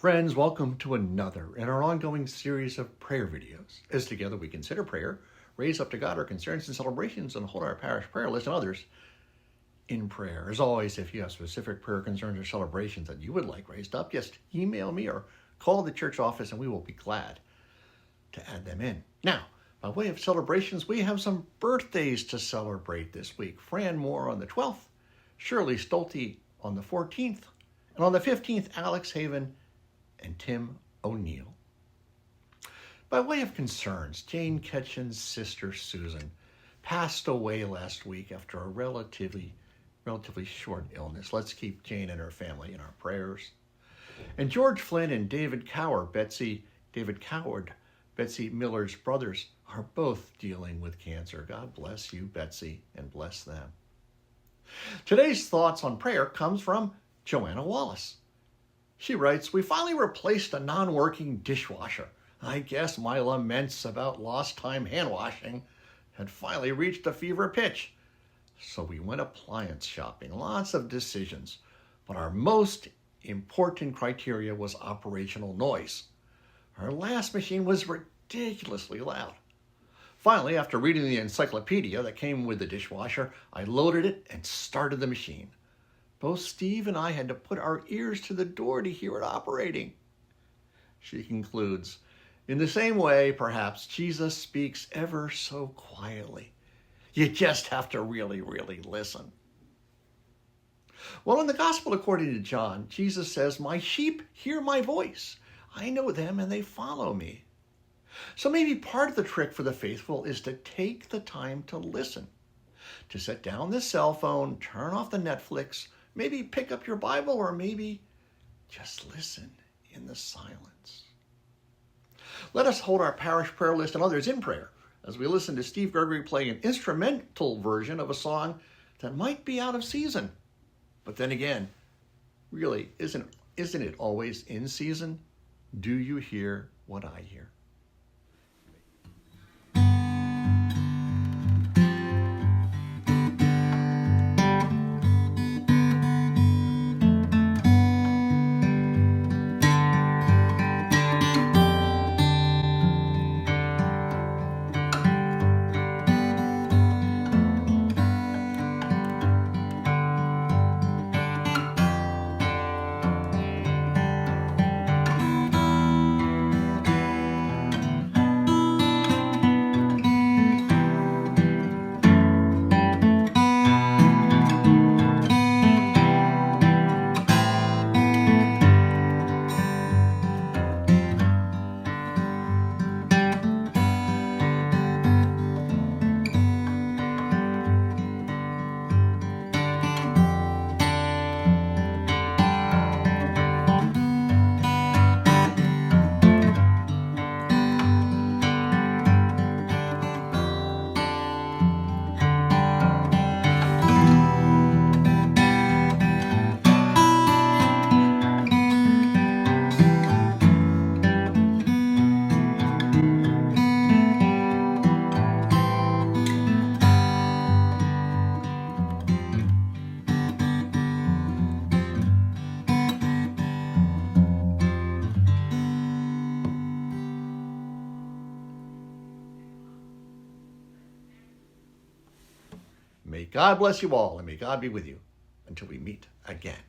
Friends, welcome to another in our ongoing series of prayer videos. As together we consider prayer, raise up to God our concerns and celebrations, and hold our parish prayer list and others in prayer. As always, if you have specific prayer concerns or celebrations that you would like raised up, just email me or call the church office and we will be glad to add them in. Now, by way of celebrations, we have some birthdays to celebrate this week. Fran Moore on the 12th, Shirley Stolte on the 14th, and on the 15th, Alex Haven and Tim O'Neill. By way of concerns, Jane Ketchen's sister Susan passed away last week after a relatively short illness. Let's keep Jane and her family in our prayers. And George Flynn and David Coward, Betsy Miller's brothers, are both dealing with cancer. God bless you, Betsy, and bless them. Today's thoughts on prayer comes from Joanna Wallace. She writes, "We finally replaced a non-working dishwasher. I guess my laments about lost time hand washing had finally reached a fever pitch. So we went appliance shopping, lots of decisions. But our most important criteria was operational noise. Our last machine was ridiculously loud. Finally, after reading the encyclopedia that came with the dishwasher, I loaded it and started the machine. Both Steve and I had to put our ears to the door to hear it operating." She concludes, "In the same way, perhaps, Jesus speaks ever so quietly. You just have to really listen." Well, in the Gospel according to John, Jesus says, "My sheep hear my voice. I know them and they follow me." So maybe part of the trick for the faithful is to take the time to listen, to set down the cell phone, turn off the Netflix, maybe pick up your Bible, or maybe just listen in the silence. Let us hold our parish prayer list and others in prayer as we listen to Steve Gregory playing an instrumental version of a song that might be out of season. But then again, really, isn't it always in season? Do you hear what I hear? May God bless you all, and may God be with you until we meet again.